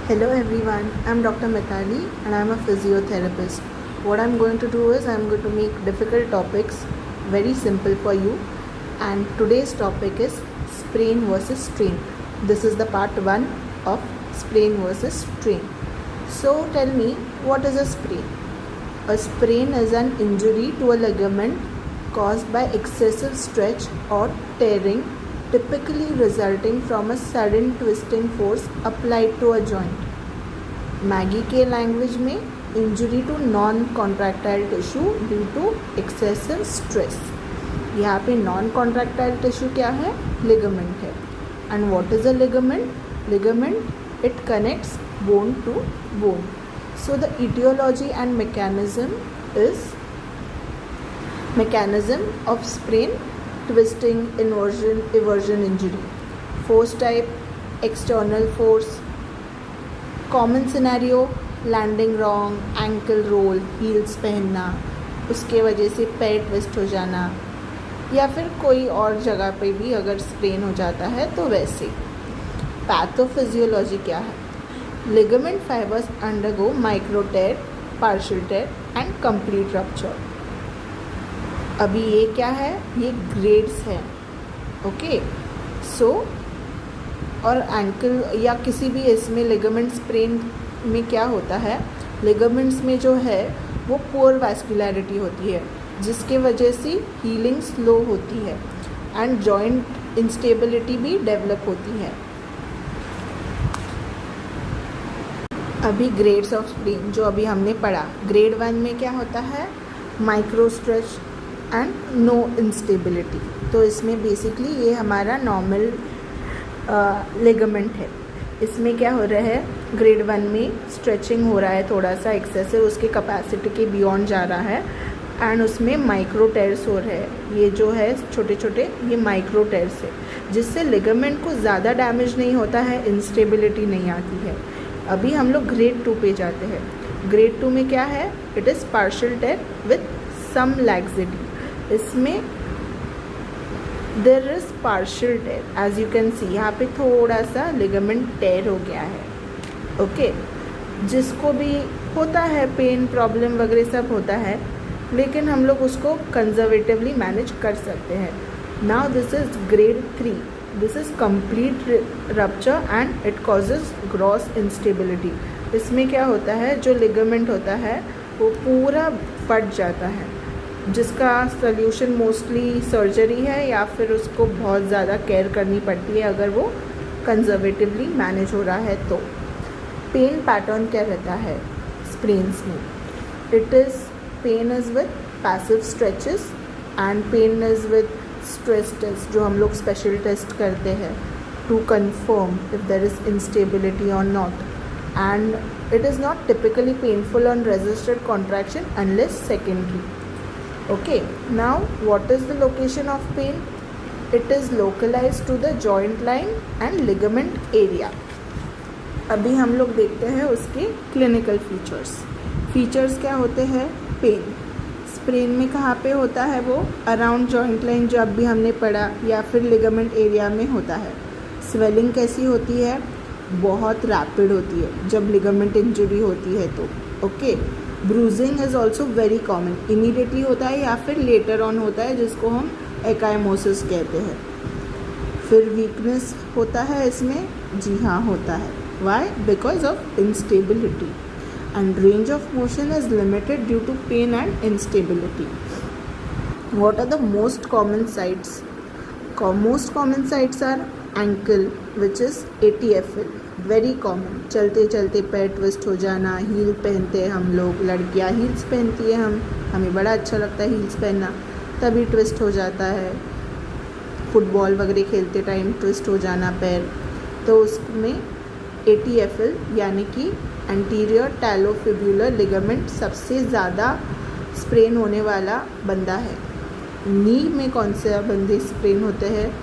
Hello everyone, I'm Dr. Mitali and I'm a physiotherapist. What I'm going to do is I'm going to make difficult topics very simple for you, and today's topic is sprain versus strain. This is the part 1 of sprain versus strain. So tell me, what is a sprain? A sprain is an injury to a ligament caused by excessive stretch or tearing, typically resulting from a sudden twisting force applied to a joint. Magee के language में injury to non contractile tissue due to excessive stress. यहाँ पे non contractile tissue क्या है? Ligament है. And what is a ligament? Ligament it connects bone to bone. So the etiology and mechanism of sprain, twisting, inversion, eversion injury. Force type, external force. Common scenario, landing wrong, ankle roll, heels पहनना, उसके वजह से पैर twist हो जाना, या फिर कोई और जगह पे भी अगर स्प्रेन हो जाता है तो वैसे. पैथोफिजियोलॉजी क्या है? Ligament fibres undergo micro tear, partial tear and complete rupture. अभी ये क्या है? ये ग्रेड्स हैं. ओके, सो और एंकल या किसी भी इसमें लिगामेंट स्प्रेन में क्या होता है? लिगामेंट्स में जो है वो पुअर वैस्कुलैरिटी होती है, जिसके वजह से हीलिंग स्लो होती है एंड जॉइंट इंस्टेबिलिटी भी डेवलप होती है. अभी ग्रेड्स ऑफ स्प्रेन जो अभी हमने पढ़ा, ग्रेड 1 में क्या होता है? Micro stretch and no instability. तो इसमें बेसिकली ये हमारा नॉर्मल लिगामेंट है. इसमें क्या हो रहा है? ग्रेड 1 में स्ट्रेचिंग हो रहा है, थोड़ा सा एक्सेसिव, उसके कैपेसिटी के बियॉन्ड जा रहा है एंड उसमें माइक्रो टेयर्स हो रहे हैं. ये जो है छोटे छोटे, ये माइक्रो टेयर्स है, जिससे लिगामेंट को ज़्यादा डैमेज नहीं होता है, इंस्टेबिलिटी नहीं आती है. अभी हम लोग ग्रेड 2 पे जाते हैं. ग्रेड 2 में क्या है? It is partial tear with some laxity. इसमें there is partial tear, as you can see. यहाँ पे थोड़ा सा लिगामेंट टेयर हो गया है. ओके, जिसको भी होता है, पेन प्रॉब्लम वगैरह सब होता है, लेकिन हम लोग उसको कंजर्वेटिवली मैनेज कर सकते हैं. Now this is grade 3. This is complete rupture and it causes gross instability. इसमें क्या होता है? जो लिगामेंट होता है वो पूरा फट जाता है, जिसका सल्यूशन मोस्टली सर्जरी है या फिर उसको बहुत ज़्यादा केयर करनी पड़ती है अगर वो कंजर्वेटिवली मैनेज हो रहा है तो. पेन पैटर्न क्या रहता है स्प्रेन्स में? It is pain is with passive stretches and pain is with stress test, जो हम लोग स्पेशल टेस्ट करते हैं to confirm if there is instability और not. And it is not typically painful on resisted contraction unless secondary. Okay, now what is the location of pain? It is localized to the joint line and ligament area. अभी हम लोग देखते हैं उसके clinical features. Features क्या होते हैं? Pen sprain में कहाँ पे होता है? वो अराउंड जॉइंट लाइन जो अभी हमने पढ़ा, या फिर लिगामेंट एरिया में होता है. स्वेलिंग कैसी होती है? बहुत रैपिड होती है जब लिगामेंट इंजरी होती है तो. Okay, bruising is also very common. Immediately होता है या फिर लेटर ऑन होता है, जिसको हम एकाइमोसिस कहते हैं. फिर वीकनेस होता है इसमें? जी हाँ, होता है. Why? Because of instability. And range of motion is limited due to pain and instability. What are the most common sites? Most common sites are ankle which is ATFL, very common. चलते चलते पैर twist हो जाना. Heal पहनते हैं हम लोग, लड़कियां हील्स पहनती है, हमें बड़ा अच्छा लगता है हील्स पहनना, तभी ट्विस्ट हो जाता है. फुटबॉल वगैरह खेलते टाइम ट्विस्ट हो जाना पैर, तो उसमें ATFL यानी कि एंटीरियर टैलोफिब्युलर लिगामेंट सबसे ज़्यादा स्प्रेन होने वाला बंदा है. नी में कौन से बंदे स्प्रेन होते हैं?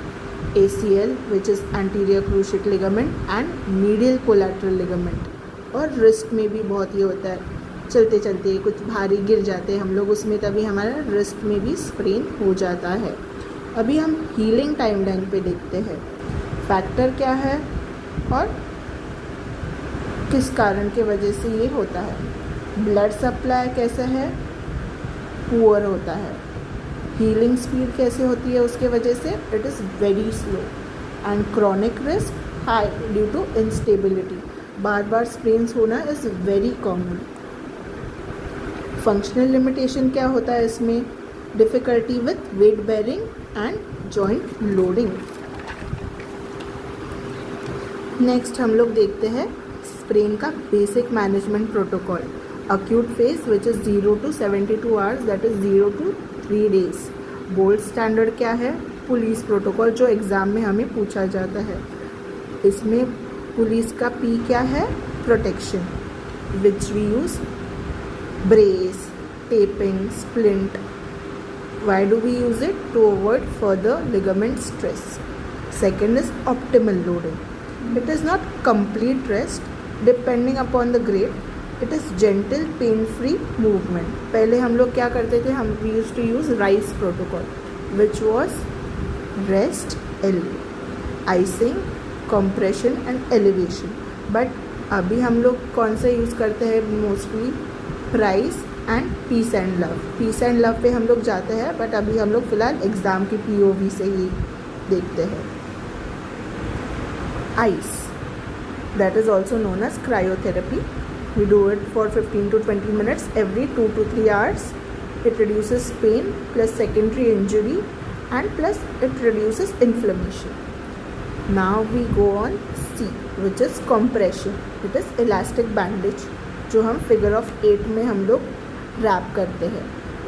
ACL which is anterior cruciate ligament and medial collateral ligament. और रिस्ट में भी बहुत ये होता है, चलते चलते कुछ भारी गिर जाते हैं हम लोग उसमें, तभी हमारा रिस्ट में भी स्प्रेन हो जाता है. अभी हम हीलिंग टाइमलाइन पे देखते हैं. फैक्टर क्या है और किस कारण के वजह से ये होता है? ब्लड सप्लाई कैसा है? पुअर होता है। हीलिंग स्पीड कैसे होती है उसके वजह से? It is very slow. And chronic risk high due to instability, बार बार स्प्रेन्स होना is very common. Functional limitation क्या होता है इसमें? Difficulty with weight bearing and joint loading. Next हम लोग देखते हैं स्प्रेन का basic management protocol. Acute phase which is 0 to 72 hours, that is 0 to 3 days। Gold standard क्या है? पुलिस प्रोटोकॉल, जो एग्ज़ाम में हमें पूछा जाता है। इसमें पुलिस का पी क्या है? Protection, which we use brace, taping, splint. Why do we use it? To avoid further ligament stress. Second is optimal loading. It is not complete rest depending upon the grade. It is gentle, pain-free movement. पहले हम लोग क्या करते थे? we used to use RICE protocol, which was rest, L, icing, compression and elevation. But अभी हम लोग कौन सा यूज़ करते हैं? Mostly price and peace and love. Peace and love पे हम लोग जाते हैं, बट अभी हम लोग फ़िलहाल एग्ज़ाम की POV से ही देखते हैं। Ice, that is also known as cryotherapy. We do it for 15 to 20 minutes every 2 to 3 hours. It reduces pain plus secondary injury and plus it reduces inflammation. Now we go on C, which is compression. It is elastic bandage, जो हम figure of 8 में हम लोग rap करते हैं।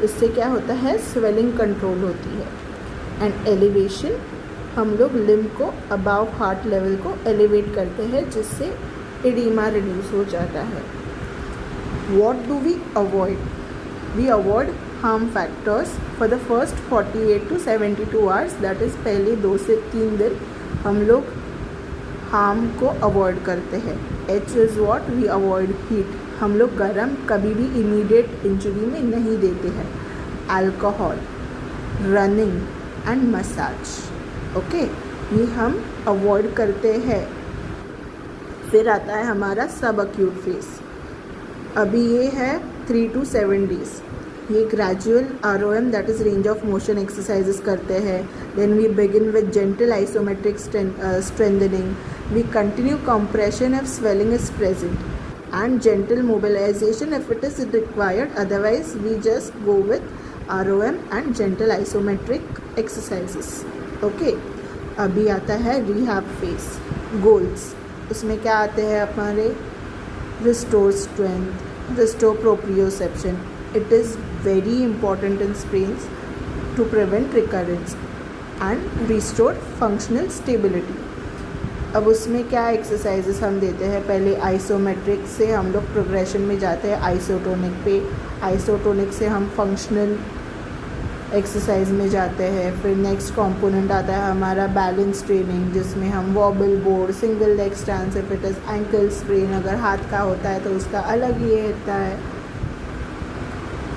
इससे क्या होता है? स्वेलिंग कंट्रोल होती है। एंड एलिवेशन, हम लोग लिम्ब को अबाव हार्ट लेवल को एलिवेट करते हैं, जिससे एडिमा रिड्यूस हो जाता है। What do we avoid? We avoid harm factors for the first 48 to 72 hours, that is पहले 2 से 3 दिन हम लोग हार्म को अवॉइड करते हैं। H is what? We avoid heat, हम लोग गर्म कभी भी इमीडिएट इंजरी में नहीं देते हैं। Alcohol, running and massage, okay, ये हम अवॉइड करते हैं। फिर आता है हमारा सब अक्यूट फेज। अभी ये है 3 to 7 days। ये gradual ROM, that is range of motion exercises करते हैं। Then we begin with gentle isometric strengthening. We continue compression if swelling is present and gentle mobilization if it is required. Otherwise we just go with ROM and gentle isometric exercises. Okay, अभी आता है rehab phase. Goals, उसमें क्या आते हैं हमारे? Restore strength, restore proprioception. It is very important in sprains to prevent recurrence and restore functional stability. अब उसमें क्या एक्सरसाइजेस हम देते हैं? पहले आइसोमेट्रिक से हम लोग प्रोग्रेशन में जाते हैं आइसोटोनिक पे। आइसोटोनिक से हम फंक्शनल एक्सरसाइज में जाते हैं। फिर नेक्स्ट कंपोनेंट आता है हमारा बैलेंस ट्रेनिंग, जिसमें हम vowel board, single leg stand, if it is ankle sprain, अगर हाथ का होता है तो उसका अलग ही रहता है।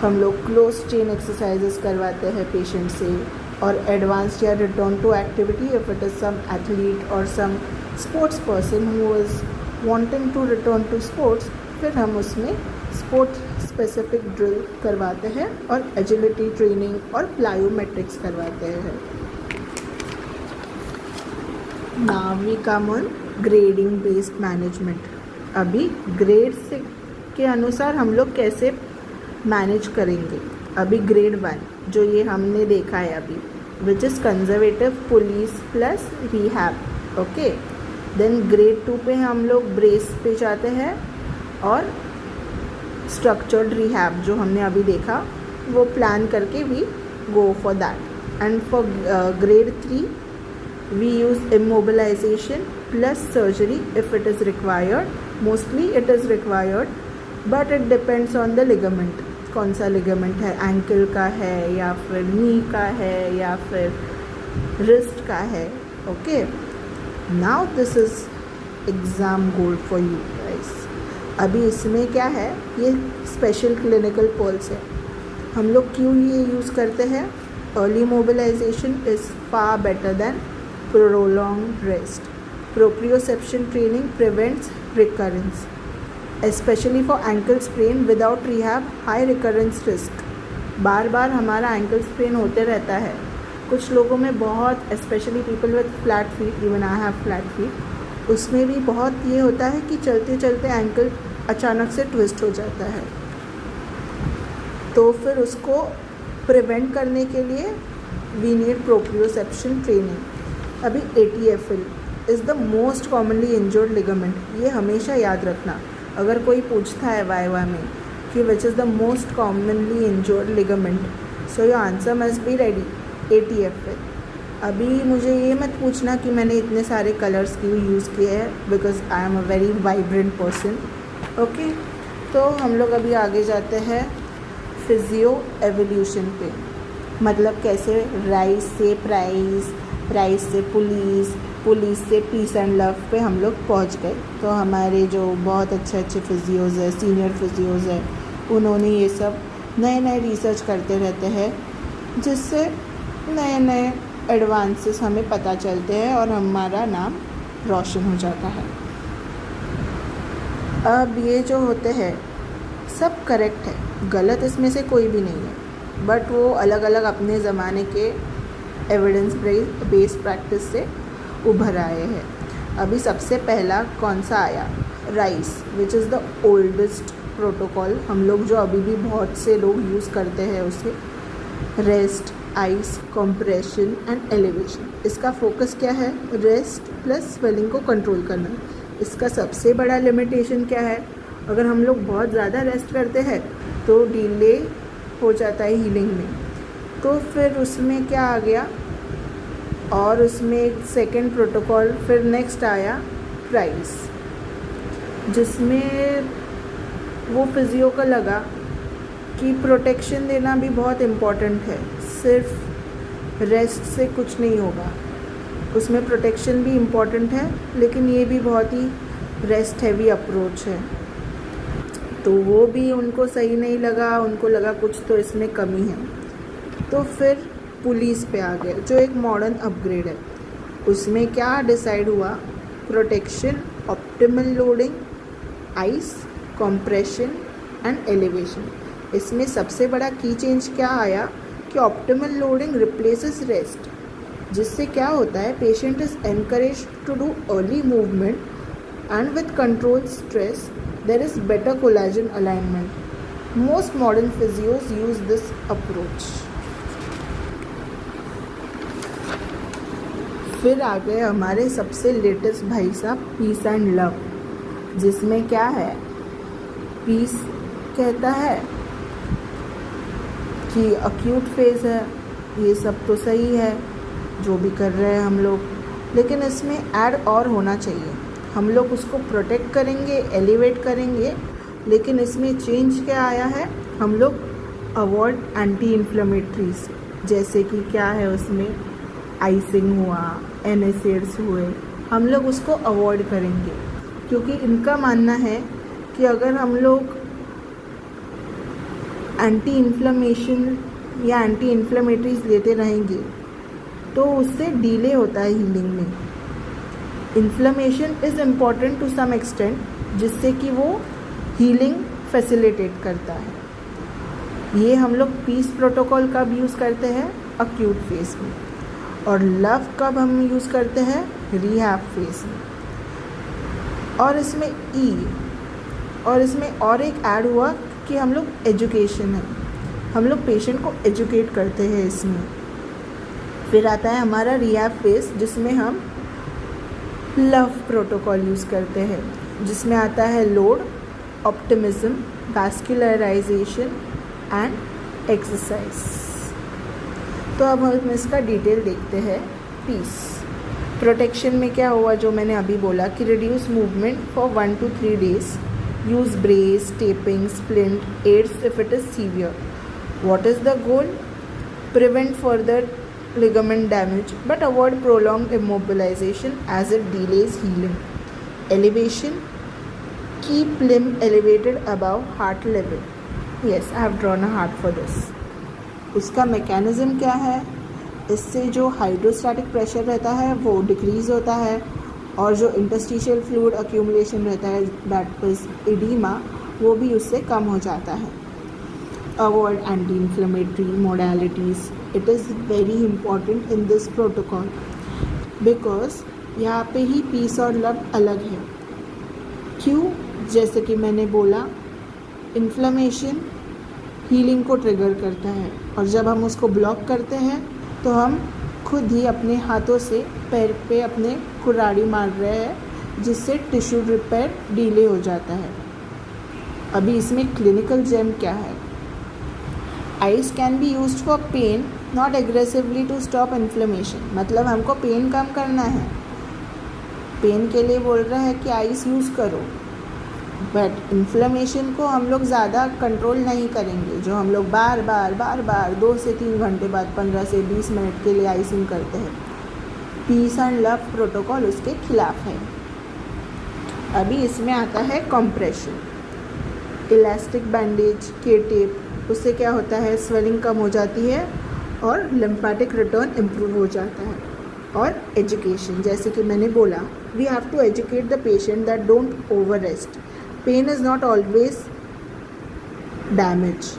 हम लोग क्लोज चेन एक्सरसाइजेस करवाते हैं पेशेंट से। और एडवांस्ड या return to activity, if it is some athlete और some sports person who is wanting to return to sports, फिर हम उसमें स्पोर्ट स्पेसिफिक ड्रिल करवाते हैं और एजिलिटी ट्रेनिंग और प्लायोमेट्रिक्स करवाते हैं। Now we come on grading based management. अभी ग्रेड से के अनुसार हम लोग कैसे मैनेज करेंगे? अभी ग्रेड 1 जो ये हमने देखा है अभी, which is conservative police plus rehab, okay. Then grade 2 पे हम लोग ब्रेस पे जाते हैं और स्ट्रक्चर्ड रिहैब जो हमने अभी देखा वो प्लान करके we go for that. And for grade 3 we use immobilisation plus surgery if it is required. Mostly it is required, but it depends on the ligament, कौन सा लिगामेंट है, एंकल का है या फिर नी का है या फिर रिस्ट का है, okay. Now this is exam goal for you guys. अभी इसमें क्या है, ये स्पेशल क्लिनिकल पल्स है। हम लोग क्यों ये यूज़ करते हैं? Early mobilization is far better than prolong rest. Proprioception training prevents recurrence. Specially for ankle sprain without rehab, high recurrence risk. बार बार हमारा एंकल स्प्रेन होते रहता है कुछ लोगों में बहुत, specially people with flat feet, even I have flat feet, उसमें भी बहुत ये होता है कि चलते चलते एंकल अचानक से ट्विस्ट हो जाता है। तो फिर उसको प्रिवेंट करने के लिए वी नीड प्रोप्रियोसेप्शन ट्रेनिंग। अभी ATFL is the most commonly injured ligament, ये हमेशा याद रखना। अगर कोई पूछता है वाइवा में कि which is the most commonly injured ligament, so your answer must be ready, ATFL। अभी मुझे ये मत पूछना कि मैंने इतने सारे कलर्स क्यों यूज़ किए हैं, because I am a very vibrant person. Okay, तो हम लोग अभी आगे जाते हैं फिजियो एवोल्यूशन पे, मतलब कैसे राइस से प्राइस, प्राइस से पुलिस, पुलिस से पीस एंड लव पे हम लोग पहुंच गए। तो हमारे जो बहुत अच्छे अच्छे फिजियोज़ है, सीनियर फिजियोज़ है, उन्होंने ये सब नए नए रिसर्च करते रहते हैं, जिससे नए नए एडवांसेस हमें पता चलते हैं और हमारा नाम रोशन हो जाता है। अब ये जो होते हैं सब करेक्ट है, गलत इसमें से कोई भी नहीं है, बट वो अलग अलग अपने ज़माने के एविडेंस बेस्ड प्रैक्टिस से उभर आए हैं। अभी सबसे पहला कौन सा आया, rice, which is the oldest protocol. हम लोग जो अभी भी बहुत से लोग यूज़ करते हैं उसे, rest, ice, compression and elevation. इसका फोकस क्या है, रेस्ट प्लस स्वेलिंग को कंट्रोल करना। इसका सबसे बड़ा लिमिटेशन क्या है, अगर हम लोग बहुत ज़्यादा रेस्ट करते हैं तो डिले हो जाता है हीलिंग में। तो फिर उसमें क्या आ गया, और उसमें एक सेकेंड प्रोटोकॉल फिर नेक्स्ट आया प्राइस, जिसमें वो फिजियो को लगा कि प्रोटेक्शन देना भी बहुत इम्पॉर्टेंट है, सिर्फ रेस्ट से कुछ नहीं होगा, उसमें प्रोटेक्शन भी इम्पॉर्टेंट है, लेकिन ये भी बहुत ही रेस्ट हैवी अप्रोच है। तो वो भी उनको सही नहीं लगा, उनको लगा कुछ तो इसमें कमी है। तो फिर पुलिस पे आ गए, जो एक मॉडर्न अपग्रेड है। उसमें क्या डिसाइड हुआ, protection, optimal loading, ice, compression and elevation. इसमें सबसे बड़ा की चेंज क्या आया कि ऑप्टिमल लोडिंग रिप्लेसेस रेस्ट, जिससे क्या होता है, patient is encouraged to do early movement and with control stress there is better collagen alignment. Most modern physios use this approach. फिर आ गए हमारे सबसे लेटेस्ट भाई साहब, पीस एंड लव, जिसमें क्या है, पीस कहता है कि अक्यूट फेज़ है, ये सब तो सही है जो भी कर रहे हैं हम लोग, लेकिन इसमें ऐड और होना चाहिए। हम लोग उसको प्रोटेक्ट करेंगे, एलिवेट करेंगे, लेकिन इसमें चेंज क्या आया है, हम लोग अवॉइड एंटी इन्फ्लेमेटरीज, जैसे कि क्या है उसमें, आइसिंग हुआ, NSAIDs हुए, हम लोग उसको अवॉइड करेंगे, क्योंकि इनका मानना है कि अगर हम लोग एंटी इन्फ्लेमेशन या एंटी इन्फ्लेमेटरीज लेते रहेंगे तो उससे डिले होता है हीलिंग में। Inflammation is important to some extent, जिससे कि वो हीलिंग फैसिलिटेट करता है। ये हम लोग पीस प्रोटोकॉल कब यूज़ करते हैं, अक्यूट फेज में, और लव कब हम यूज़ करते हैं, रिहैब फेज में। और इसमें और इसमें और एक ऐड हुआ कि हम लोग एजुकेशन है, हम लोग पेशेंट को एजुकेट करते हैं इसमें। फिर आता है हमारा रिहैब फेज, जिसमें हम लव प्रोटोकॉल यूज़ करते हैं, जिसमें आता है load, optimism, vascularisation and exercise. तो अब हम इसका डिटेल देखते हैं। पीस प्रोटेक्शन में क्या हुआ, जो मैंने अभी बोला कि reduce movement for 1 to 3 days, use brace, taping, splint, aids if it is severe. What is the goal, prevent further ligament damage but avoid prolonged immobilization as it delays healing. Elevation, keep limb elevated above heart level. Yes, I have drawn a heart for this. उसका mechanism क्या है, इससे जो hydrostatic pressure रहता है वो decrease होता है और जो इंटरस्टिशियल फ्लूइड अक्यूमुलेशन रहता है, दैट इज एडिमा, वो भी उससे कम हो जाता है. Avoid anti inflammatory modalities. It is very important in this protocol because यहाँ पे ही पीस और लव अलग है. क्यों? जैसे कि मैंने बोला, इन्फ्लेमेशन हीलिंग को ट्रिगर करता है, और जब हम उसको ब्लॉक करते हैं तो हम खुद ही अपने हाथों से पैर पे अपने कुल्हाड़ी मार रहे हैं, जिससे टिश्यू रिपेयर डिले हो जाता है. अभी इसमें क्लिनिकल जेम क्या है? Ice can be used for pain, not aggressively to stop inflammation. मतलब हमको पेन कम करना है, पेन के लिए बोल रहा है कि आइस यूज़ करो, बट इन्फ्लेमेशन को हम लोग ज़्यादा कंट्रोल नहीं करेंगे. जो हम लोग बार बार 2 से 3 घंटे बाद 15 से 20 मिनट के लिए आइसिंग करते हैं, पीस एंड लव प्रोटोकॉल उसके खिलाफ है. अभी इसमें आता है कॉम्प्रेशन. इलास्टिक बैंडेज के टेप, उससे क्या होता है, स्वेलिंग कम हो जाती है और लिम्फेटिक रिटर्न इम्प्रूव हो जाता है. और एजुकेशन, जैसे कि मैंने बोला, we have to educate the patient that don't over rest. Pain is not always damage.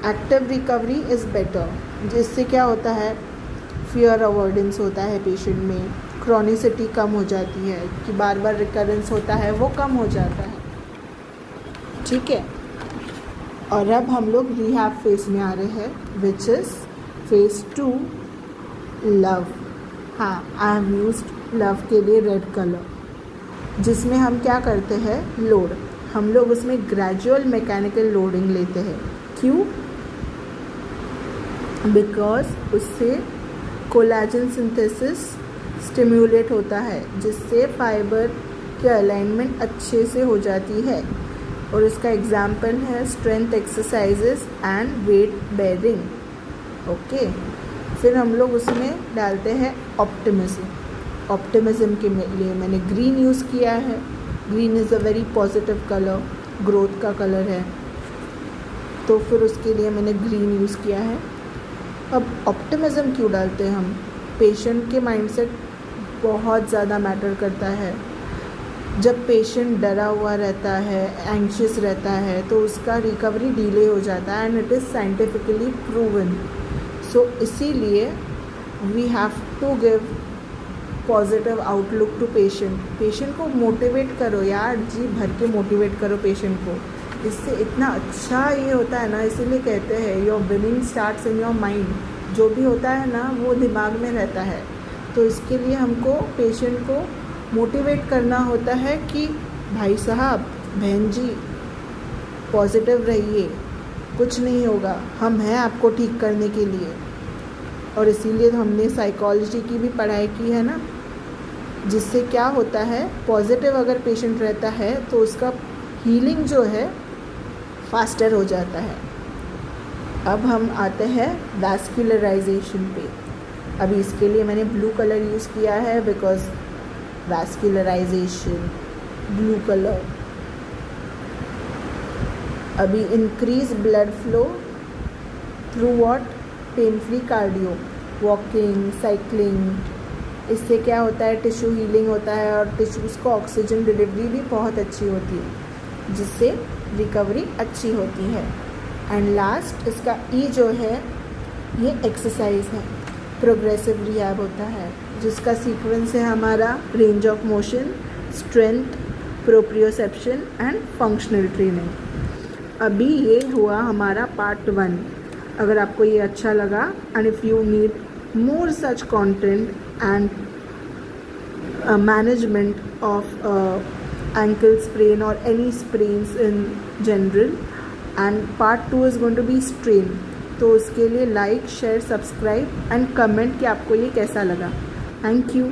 Active recovery is better. जिससे क्या होता है, फियर अवॉइडेंस होता है पेशेंट में, क्रॉनिसिटी कम हो जाती है, कि बार बार रिकरेंस होता है वो कम हो जाता है. ठीक है. और अब हम लोग रिहैब फेज में आ रहे हैं, विच इज़ फेज 2, लव. हाँ, आई हैव यूज्ड लव के लिए रेड कलर, जिसमें हम क्या करते हैं, लोड. हम लोग उसमें ग्रेजुअल मैकेनिकल लोडिंग लेते हैं. क्यों? बिकॉज उससे कोलाजन सिंथेसिस स्टिम्युलेट होता है, जिससे फाइबर के अलाइनमेंट अच्छे से हो जाती है. और इसका एग्जाम्पल है strength exercises and weight bearing. Okay. फिर हम लोग उसमें डालते हैं ऑप्टिमिज्म. ऑप्टिमिज्म के लिए मैंने ग्रीन यूज़ किया है. Green is a very positive colour, growth का कलर है, तो फिर उसके लिए मैंने ग्रीन यूज़ किया है. अब ऑप्टिमिज्म क्यों डालते हैं हम? पेशेंट के माइंडसेट बहुत ज़्यादा मैटर करता है. जब पेशेंट डरा हुआ रहता है, एंग्शियस रहता है, तो उसका रिकवरी डिले हो जाता है, and it is scientifically proven. So इसीलिए we have to give positive outlook to patient. Patient को मोटिवेट करो यार, जी भर के मोटिवेट करो पेशेंट को. इससे इतना अच्छा ये होता है ना, इसीलिए कहते हैं your winning starts in your mind. जो भी होता है ना वो दिमाग में रहता है. तो इसके लिए हमको पेशेंट को मोटिवेट करना होता है कि भाई साहब, बहन जी, पॉजिटिव रहिए, कुछ नहीं होगा, हम हैं आपको ठीक करने के लिए. और इसीलिए हमने साइकोलॉजी की भी पढ़ाई की है ना, जिससे क्या होता है, पॉजिटिव अगर पेशेंट रहता है तो उसका हीलिंग जो है फास्टर हो जाता है. अब हम आते हैं वैस्कुलराइजेशन पे. अभी इसके लिए मैंने ब्लू कलर यूज़ किया है, बिकॉज वैस्कुलराइजेशन, ब्लू कलर. अभी increase blood flow through what, pain free cardio, walking, cycling. इससे क्या होता है, टिश्यू हीलिंग होता है और टिश्यूज़ को ऑक्सीजन डिलीवरी भी बहुत अच्छी होती है, जिससे रिकवरी अच्छी होती है. एंड लास्ट इसका ई जो है, ये एक्सरसाइज है, प्रोग्रेसिव रिहैब होता है, जिसका सीक्वेंस है हमारा range of motion, strength, proprioception and functional training. अभी ये हुआ हमारा पार्ट 1. अगर आपको ये अच्छा लगा, and if you need more such content and management of ankle sprain or any sprains in general, and part 2 is going to be strain. तो उसके लिए like, share, subscribe and comment कि आपको ये कैसा लगा. Thank you.